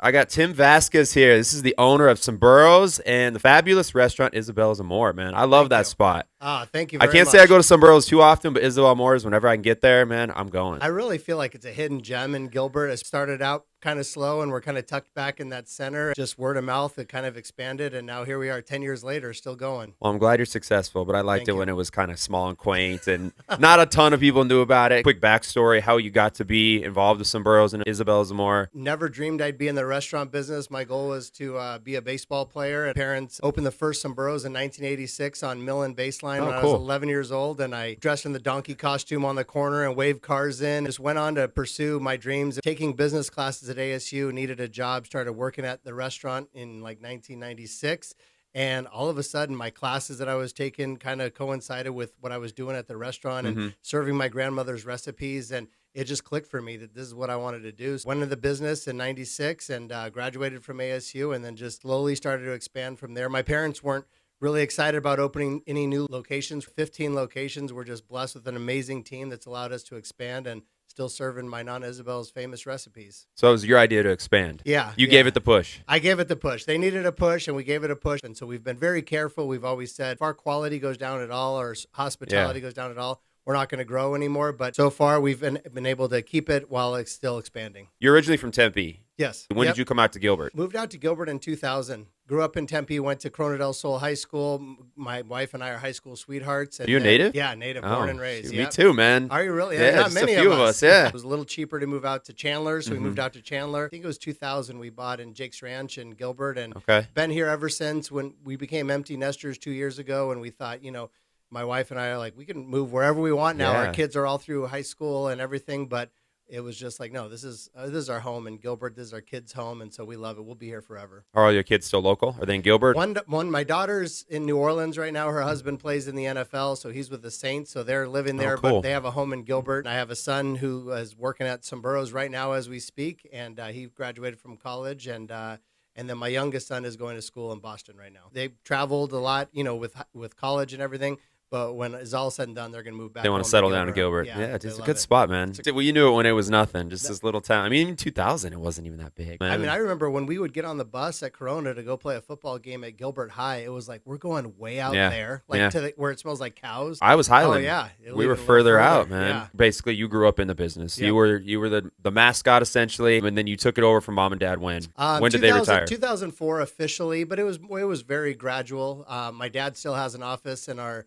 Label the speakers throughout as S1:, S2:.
S1: I got Tim Vasquez here. This is the owner of Someburros and the fabulous restaurant Isabel's Amor, man. I love
S2: Thank
S1: that
S2: you.
S1: spot.
S2: Thank you
S1: I
S2: very
S1: can't
S2: much.
S1: say I go to Someburros too often, but Isabel Amore's, whenever I can get there, man, I'm going.
S2: I really feel like it's a hidden gem in Gilbert. It started out kind of slow and we're kind of tucked back in that center. Just word of mouth, it kind of expanded. And now here we are 10 years later, still going.
S1: Well, I'm glad you're successful, but I liked
S2: Thank
S1: it
S2: you.
S1: when it was kind of small and quaint and not a ton of people knew about it. Quick backstory, how you got to be involved with Someburros and Isabel's Amor.
S2: Never dreamed I'd be in the restaurant business. My goal was to be a baseball player. And parents opened the first Someburros in 1986 on Mill and Baseline when I was 11 years old. And I dressed in the donkey costume on the corner and waved cars in. Just went on to pursue my dreams. Taking business classes at ASU, needed a job, started working at the restaurant in like 1996. And all of a sudden, my classes that I was taking kind of coincided with what I was doing at the restaurant and serving my grandmother's recipes. And it just clicked for me that this is what I wanted to do. So went into the business in 96 and graduated from ASU and then just slowly started to expand from there. My parents weren't really excited about opening any new locations. 15 locations. We're just blessed with an amazing team that's allowed us to expand and still serving my Nana Isabel's famous recipes.
S1: So it was your idea to expand.
S2: Yeah.
S1: You gave it the push.
S2: I gave it the push. They needed a push, and we gave it a push. And so we've been very careful. We've always said if our quality goes down at all or hospitality goes down at all, we're not going to grow anymore. But so far, we've been able to keep it while it's still expanding.
S1: You're originally from Tempe.
S2: Yes.
S1: When did you come out to Gilbert?
S2: Moved out to Gilbert in 2000. Grew up in Tempe, went to Corona del Sol High School. My wife and I are high school sweethearts. And
S1: Are you a native?
S2: Yeah, native, born and raised.
S1: Me too, man.
S2: Are you really?
S1: Yeah,
S2: Not
S1: just
S2: many
S1: a few
S2: of us.
S1: Yeah.
S2: It was a little cheaper to move out to Chandler, so we moved out to Chandler. I think it was 2000 we bought in Jake's Ranch in Gilbert, and been here ever since. When we became empty nesters 2 years ago, and we thought, my wife and I are like, we can move wherever we want now. Our kids are all through high school and everything, but it was just like, no, this is our home in Gilbert. This is our kids' home, and so we love it. We'll be here forever.
S1: Are all your kids still local? Are they in Gilbert?
S2: One. My daughter's in New Orleans right now. Her husband plays in the NFL, so he's with the Saints. So they're living there, but they have a home in Gilbert. I have a son who is working at Someburros right now as we speak, and he graduated from college, and then my youngest son is going to school in Boston right now. They've traveled a lot, with college and everything. But when it's all said and done, they're going to move back.
S1: They want to settle down in Gilbert. Yeah, it's a good spot, man. Well, you knew it when it was nothing, just this little town. I mean, even 2000, it wasn't even that big, man.
S2: I mean, I remember when we would get on the bus at Corona to go play a football game at Gilbert High, it was like, we're going way out there, like to where it smells like cows.
S1: I was Highland.
S2: Oh, yeah.
S1: We were further out, man. Yeah. Basically, you grew up in the business. Yep. You were the mascot, essentially, and then you took it over from mom and dad when? When did they retire?
S2: 2004 officially, but it was very gradual. My dad still has an office in our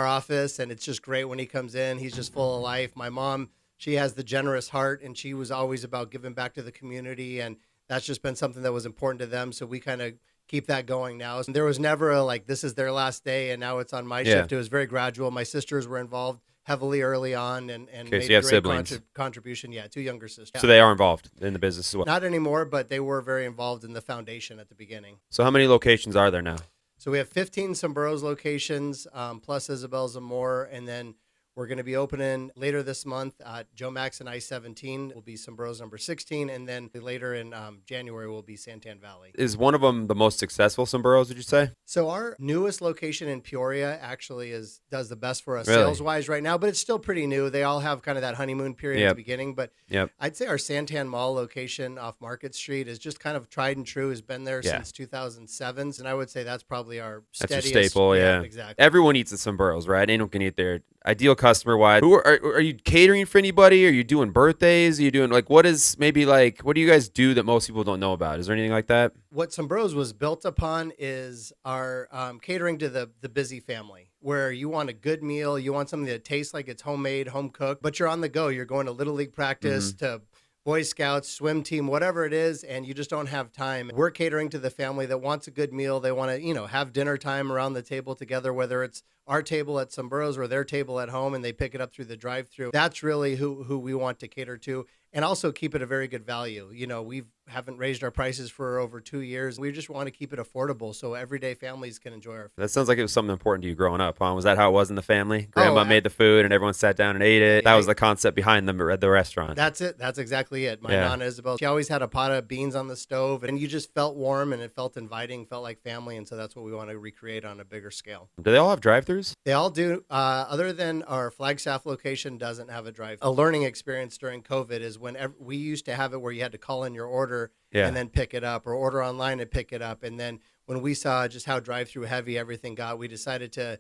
S2: office, and it's just great when he comes in. He's just full of life. My mom, she has the generous heart, and she was always about giving back to the community, and that's just been something that was important to them, so we kind of keep that going now. And there was never a, like, this is their last day, and now it's on my shift. It was very gradual. My sisters were involved heavily early on and made
S1: so you have
S2: great
S1: siblings.
S2: Contribution. Yeah, 2 younger sisters.
S1: So they are involved in the business as well?
S2: Not anymore, but they were very involved in the foundation at the beginning.
S1: So how many locations are there now?
S2: So we have 15 Someburros locations, plus Isabel's Amor, and then we're going to be opening later this month at Joe Max and I-17 will be Someburros number 16, and then later in January will be Santan Valley.
S1: Is one of them the most successful Someburros, would you say?
S2: So our newest location in Peoria actually does the best for us sales-wise right now, but it's still pretty new. They all have kind of that honeymoon period at the beginning, but I'd say our Santan Mall location off Market Street is just kind of tried and true, has been there since 2007, and I would say that's probably our steadiest.
S1: That's your staple,
S2: exactly.
S1: Everyone eats at Someburros, right? Anyone can eat there. Ideal customer wise, are you catering for anybody? Are you doing birthdays? Are you doing what do you guys do that most people don't know about? Is there anything like that?
S2: What Someburros was built upon is our catering to the busy family, where you want a good meal, you want something that tastes like it's homemade, home cooked, but you're on the go. You're going to Little League practice, to Boy Scouts, swim team, whatever it is, and you just don't have time. We're catering to the family that wants a good meal. They want to, have dinner time around the table together, whether it's our table at Someburros or their table at home, and they pick it up through the drive-thru. That's really who we want to cater to, and also keep it a very good value. We haven't raised our prices for over 2 years. We just want to keep it affordable so everyday families can enjoy our food.
S1: That sounds like it was something important to you growing up, huh? Was that how it was in the family? Grandma made the food and everyone sat down and ate it. That was the concept behind the restaurant.
S2: That's it. That's exactly it. My Nana Isabel, she always had a pot of beans on the stove, and you just felt warm and it felt inviting, felt like family, and so that's what we want to recreate on a bigger scale.
S1: Do they all have drive-thrus?
S2: They all do. Other than our Flagstaff location doesn't have a drive. A learning experience during COVID is when we used to have it where you had to call in your order
S1: Yeah.
S2: and then pick it up, or order online and pick it up. And then when we saw just how drive-through heavy everything got, we decided to.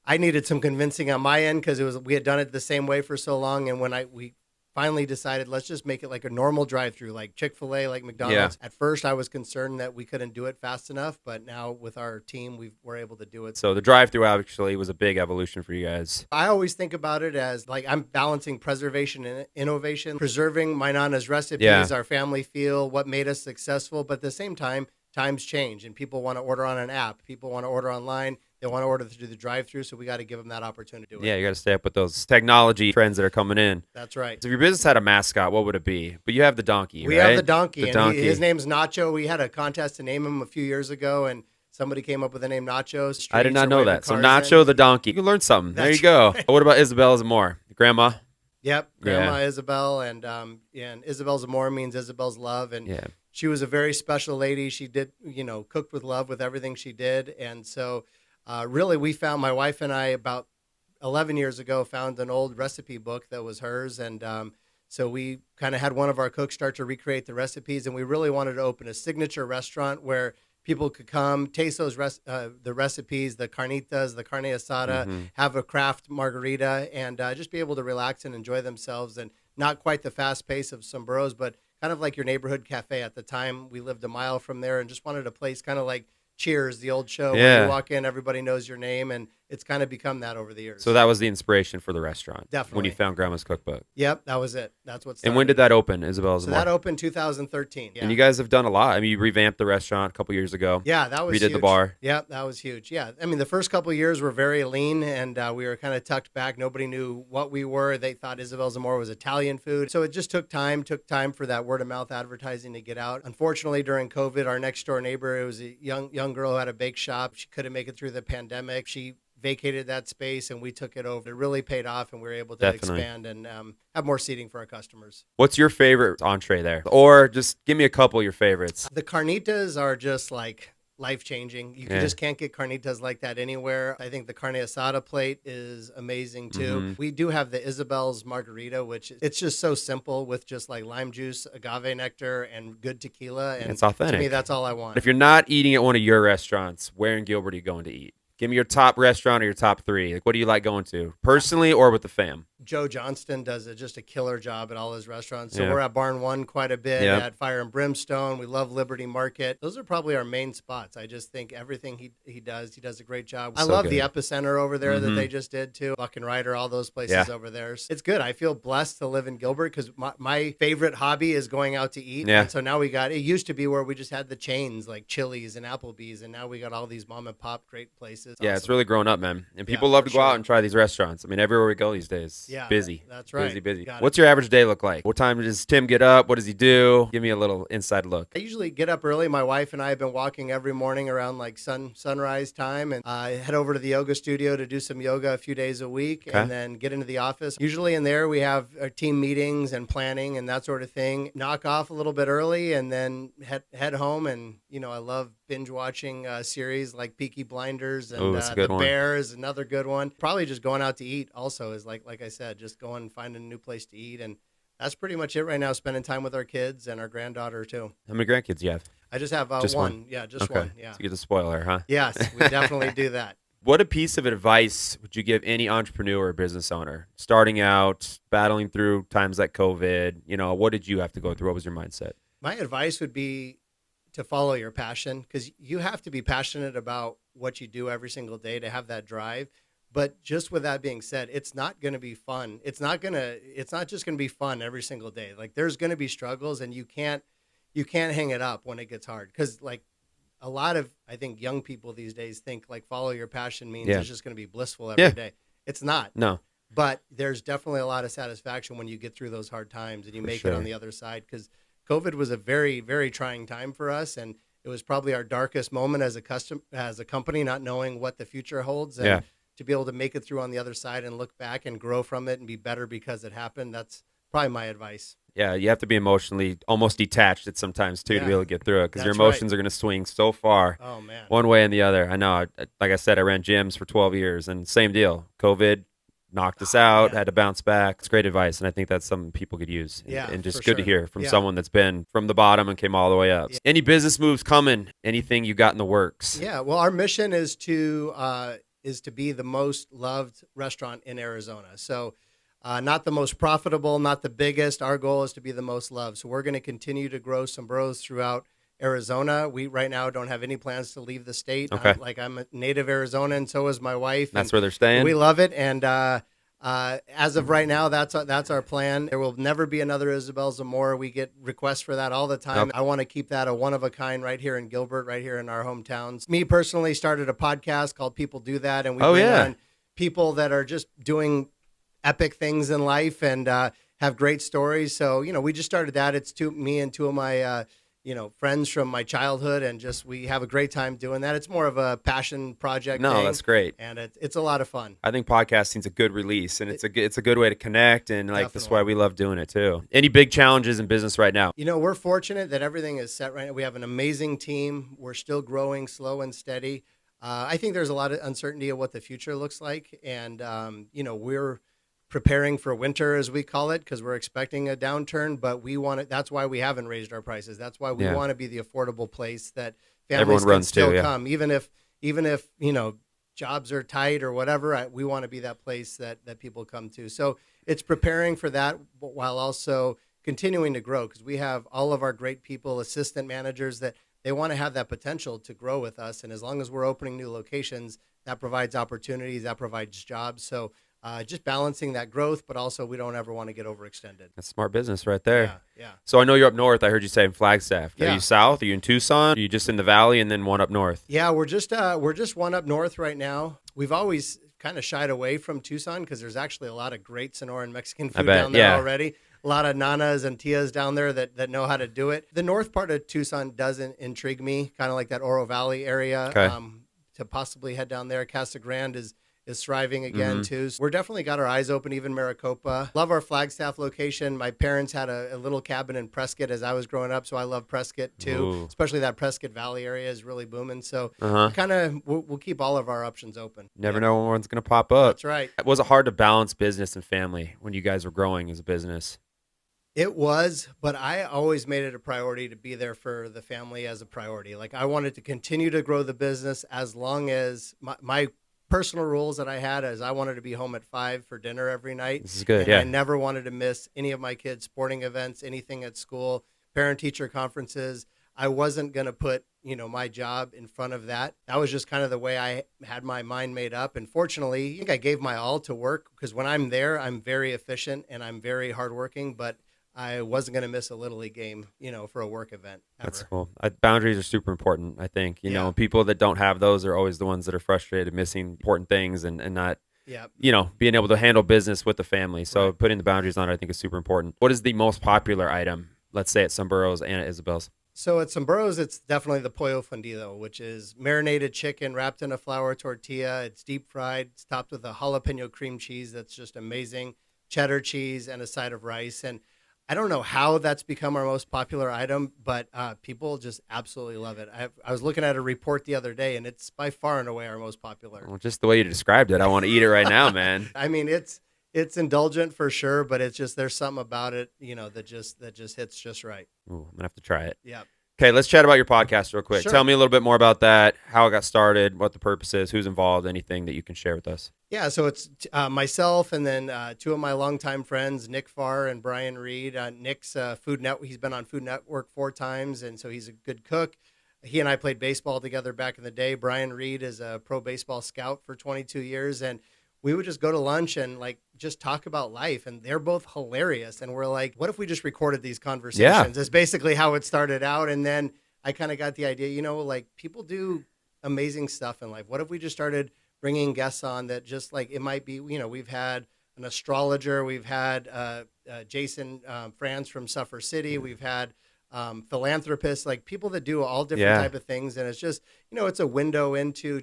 S2: I needed some convincing on my end because we had done it the same way for so long, and when we finally decided, let's just make it like a normal drive-through, like Chick-fil-A, like McDonald's. At first, I was concerned that we couldn't do it fast enough, but now with our team, we're able to do it.
S1: So the drive-through actually was a big evolution for you guys.
S2: I always think about it as like I'm balancing preservation and innovation, preserving my Nana's recipes, our family feel, what made us successful, but at the same time, times change, and people want to order on an app. People want to order online. They want to order through the drive-through, so we got to give them that opportunity to do it.
S1: Yeah, you got to stay up with those technology trends that are coming in.
S2: That's right.
S1: So if your business had a mascot, what would it be? But you have the donkey,
S2: We
S1: right?
S2: have the donkey,
S1: The
S2: and
S1: donkey.
S2: his name's Nacho. We had a contest to name him a few years ago, and somebody came up with the name Nacho.
S1: I did not know that. So Nacho the donkey. You can learn something. There you go. Right. What about Isabel's Amor? Grandma?
S2: Yep, Grandma Isabel, and Isabel's Amor means Isabel's love, and she was a very special lady. She did, cooked with love with everything she did, and so really we found, my wife and I about 11 years ago found an old recipe book that was hers, and so we kind of had one of our cooks start to recreate the recipes, and we really wanted to open a signature restaurant where people could come, taste those the recipes, the carnitas, the carne asada, have a craft margarita, and just be able to relax and enjoy themselves, and not quite the fast pace of Someburros, but kind of like your neighborhood cafe. At the time, we lived a mile from there and just wanted a place kind of like Cheers, the old show, where you walk in, everybody knows your name, and it's kind of become that over the years.
S1: So that was the inspiration for the restaurant.
S2: Definitely.
S1: When you found Grandma's cookbook.
S2: Yep, that was it. That's what started.
S1: And when did that open, Isabel's Amor?
S2: So that opened 2013. Yeah.
S1: And you guys have done a lot. I mean, you revamped the restaurant a couple years ago.
S2: Yeah, that was
S1: redid
S2: huge.
S1: The bar.
S2: Yeah, that was huge. Yeah, I mean, the first couple of years were very lean, and we were kind of tucked back. Nobody knew what we were. They thought Isabel's Amor was Italian food. So it just took time for that word-of-mouth advertising to get out. Unfortunately, during COVID, our next-door neighbor, it was a young girl who had a bake shop. She couldn't make it through the pandemic. She vacated that space, and we took it over. It really paid off, and we were able to expand and have more seating for our customers.
S1: What's your favorite entree there? Or just give me a couple of your favorites.
S2: The carnitas are just like life-changing. You just can't get carnitas like that anywhere. I think the carne asada plate is amazing too. We do have the Isabel's margarita, which it's just so simple with just like lime juice, agave nectar, and good tequila. And
S1: it's authentic.
S2: To me, that's all I want.
S1: If you're not eating at one of your restaurants, where in Gilbert are you going to eat? Give me your top restaurant or your top three. Like, what do you like going to, personally or with the fam?
S2: Joe Johnston does just a killer job at all his restaurants. So we're at Barn One quite a bit, at Fire and Brimstone. We love Liberty Market. Those are probably our main spots. I just think everything he does a great job. I love the Epicenter over there that they just did too. Buck and Ryder, all those places over there. It's good. I feel blessed to live in Gilbert because my favorite hobby is going out to eat. And so now it used to be where we just had the chains like Chili's and Applebee's, and now we got all these mom and pop great places.
S1: Yeah, awesome. It's really grown up, man. And people love to go out and try these restaurants. I mean, everywhere we go these days. Yeah, busy.
S2: That's right.
S1: Busy. What's your average day look like? What time does Tim get up? What does he do? Give me a little inside look.
S2: I usually get up early. My wife and I have been walking every morning around like sunrise time, and I head over to the yoga studio to do some yoga a few days a week, and then get into the office. Usually in there we have our team meetings and planning and that sort of thing. Knock off a little bit early and then head home. And I love binge watching series like Peaky Blinders and The Bear is another good one. Probably just going out to eat also is like I said, just going and finding a new place to eat. And that's pretty much it right now, spending time with our kids and our granddaughter too.
S1: How many grandkids do you have?
S2: I just have one. Yeah, just one. Yeah.
S1: So you get to spoil her, huh?
S2: Yes, we definitely do that.
S1: What a piece of advice would you give any entrepreneur or business owner starting out, battling through times like COVID? What did you have to go through? What was your mindset?
S2: My advice would be to follow your passion, because you have to be passionate about what you do every single day to have that drive. But just with that being said, it's not going to be fun. It's not just going to be fun every single day. Like there's going to be struggles, and you can't hang it up when it gets hard. Because like a lot of, I think, young people these days think like follow your passion means it's just going to be blissful every day. It's not.
S1: No.
S2: But there's definitely a lot of satisfaction when you get through those hard times and you make it on the other side. Because COVID was a very, very trying time for us, and it was probably our darkest moment as a company, not knowing what the future holds. And to be able to make it through on the other side and look back and grow from it and be better because it happened, that's probably my advice. Yeah,
S1: you have to be emotionally almost detached at sometimes too to be able to get through it, because your emotions are going to swing so far one way and the other. I know. Like I said, I ran gyms for 12 years, and same deal. COVID knocked us out, had to bounce back. It's great advice, and I think that's something people could use. And just good to hear from someone that's been from the bottom and came all the way up. Any business moves coming? Anything you got in the works?
S2: Yeah, well, our mission is to be the most loved restaurant in Arizona. So not the most profitable, not the biggest. Our goal is to be the most loved. So we're going to continue to grow Someburros throughout Arizona. We right now don't have any plans to leave the state.
S1: Okay.
S2: I'm a native Arizonan, so is my wife.
S1: That's where they're staying?
S2: We love it. And as of right now, that's our plan. There will never be another Isabel's Amor. We get requests for that all the time. I want to keep that a one-of-a-kind right here in Gilbert, right here in our hometowns. Me personally started a podcast called People Do That, and we bring on people that are just doing epic things in life and have great stories. So, we just started that. It's me and two of my friends from my childhood, and we have a great time doing that. It's more of a passion project.
S1: No, that's great.
S2: And it's a lot of fun.
S1: I think podcasting's a good release, and it's a good way to connect, and that's why we love doing it too. Any big challenges in business right now?
S2: We're fortunate that everything is set right now. We have an amazing team. We're still growing slow and steady. I think there's a lot of uncertainty of what the future looks like, and we're preparing for winter, as we call it, because we're expecting a downturn, but that's why we haven't raised our prices. That's why we want to be the affordable place that families can still come. Even if jobs are tight or whatever, we want to be that place that people come to. So it's preparing for that, but while also continuing to grow, because we have all of our great people, assistant managers, that they want to have that potential to grow with us. And as long as we're opening new locations, that provides opportunities, that provides jobs. So just balancing that growth, but also we don't ever want to get overextended.
S1: That's smart business right there.
S2: Yeah.
S1: So I know you're up north. I heard you say in Flagstaff. Are you south? Are you in Tucson? Are you just in the valley and then one up north?
S2: Yeah, we're just one up north right now. We've always kind of shied away from Tucson because there's actually a lot of great Sonoran Mexican food down there already. A lot of nanas and tias down there that know how to do it. The north part of Tucson doesn't intrigue me, kind of like that Oro Valley area. To possibly head down there. Casa Grande is thriving again too. So we're definitely got our eyes open, even Maricopa. Love our Flagstaff location. My parents had a little cabin in Prescott as I was growing up, so I love Prescott too. Especially that Prescott Valley area is really booming. So we'll keep all of our options open.
S1: Never know when one's going to pop up.
S2: That's right.
S1: Was it hard to balance business and family when you guys were growing as a business?
S2: It was, but I always made it a priority to be there for the family as a priority. Like I wanted to continue to grow the business as long as my personal rules that I had is I wanted to be home at 5 for dinner every night.
S1: This is good,
S2: and I never wanted to miss any of my kids' sporting events, anything at school, parent-teacher conferences. I wasn't going to put, my job in front of that. That was just kind of the way I had my mind made up. And fortunately, I think I gave my all to work because when I'm there, I'm very efficient and I'm very hardworking, but I wasn't going to miss a Little League game, for a work event. Ever.
S1: That's cool. Boundaries are super important, I think. People that don't have those are always the ones that are frustrated, missing important things and not, being able to handle business with the family. So putting the boundaries on it, I think, is super important. What is the most popular item, let's say, at Someburros and at Isabel's?
S2: So at Someburros, it's definitely the pollo fundido, which is marinated chicken wrapped in a flour tortilla. It's deep fried. It's topped with a jalapeno cream cheese that's just amazing, cheddar cheese, and a side of rice. And I don't know how that's become our most popular item, but people just absolutely love it. I was looking at a report the other day, and it's by far and away our most popular.
S1: Well, just the way you described it, I want to eat it right now, man.
S2: I mean, it's indulgent for sure, but it's just there's something about it, that just hits just right.
S1: Ooh, I'm gonna have to try it.
S2: Yeah.
S1: Okay, let's chat about your podcast real quick.
S2: Sure.
S1: Tell me a little bit more about that, how it got started, what the purpose is, who's involved, anything that you can share with us.
S2: Yeah, so it's myself and then two of my longtime friends, Nick Farr and Brian Reed. Nick's he's been on Food Network 4 times, and so he's a good cook. He and I played baseball together back in the day. Brian Reed is a pro baseball scout for 22 years, and we would just go to lunch and just talk about life, and they're both hilarious. And we're like, what if we just recorded these conversations? Is basically how it started out. And then I kind of got the idea, people do amazing stuff in life. What if we just started bringing guests on that just it might be, we've had an astrologer, we've had Jason Franz from Suffer City, we've had philanthropists, people that do all different type of things. And it's just, it's a window into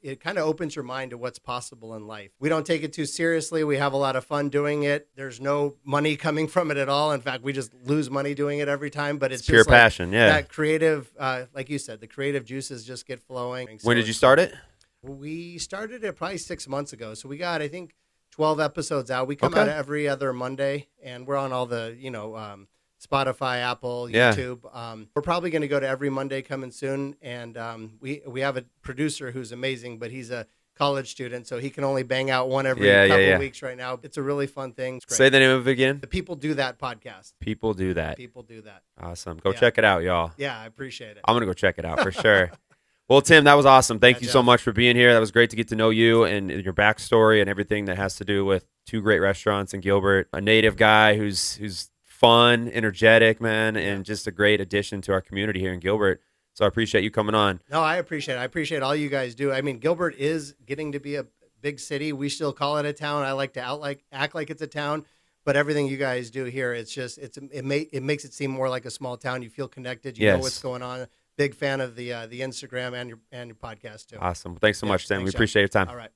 S2: it kind of opens your mind to what's possible in life. We don't take it too seriously. We have a lot of fun doing it. There's no money coming from it at all. In fact, we just lose money doing it every time, but it's just
S1: pure passion. Yeah.
S2: That creative, like you said, the creative juices just get flowing.
S1: When did you start it?
S2: We started it probably 6 months ago. So we got, I think, 12 episodes out. We come out every other Monday, and we're on all the, Spotify, Apple, YouTube. We're probably going to go to every Monday coming soon. And we have a producer who's amazing, but he's a college student, so he can only bang out one every couple of weeks right now. It's a really fun thing.
S1: Say the name of it again.
S2: The People Do That podcast.
S1: People Do That.
S2: People Do That.
S1: Awesome. Go check it out, y'all.
S2: Yeah, I appreciate it.
S1: I'm going to go check it out for sure. Well, Tim, that was awesome. Thank you so much for being here. That was great to get to know you and your backstory and everything that has to do with two great restaurants in Gilbert. A native guy who's fun, energetic, man, and just a great addition to our community here in Gilbert. So I appreciate you coming on.
S2: No, I appreciate it. I appreciate all you guys do. I mean, Gilbert is getting to be a big city. We still call it a town. I like to act like it's a town, but everything you guys do here, it makes it seem more like a small town. You feel connected. You know what's going on. Big fan of the Instagram and your podcast too.
S1: Awesome. Thanks so much, Tim. We appreciate your time.
S2: All right.